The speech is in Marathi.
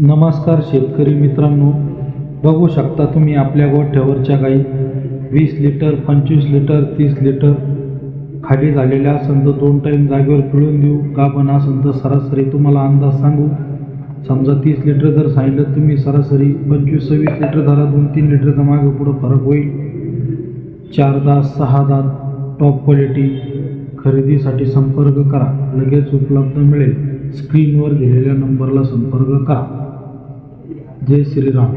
नमस्कार शेतकरी मित्रांनो, बघू शकता तुम्ही आपल्या गोठ्यावरच्या गाई 20 लिटर 25 लिटर 30 लिटर खाली झालेल्या असेल तर 2 टाईम जागेवर पिळून देऊ. गाभण असेल तर सरासरी तुम्हाला अंदाज सांगू. समजा 30 लिटर जर सांगितलं तुम्ही सरासरी 25-26 लिटर धरा. 2-3 लिटरचा मागे पुढं फरक होईल. 4 दात 6 दात टॉप क्वालिटी खरेदीसाठी संपर्क करा. लगेच उपलब्ध मिळेल. स्क्रीनवर दिलेल्या नंबरला संपर्क करा. जय श्रीराम.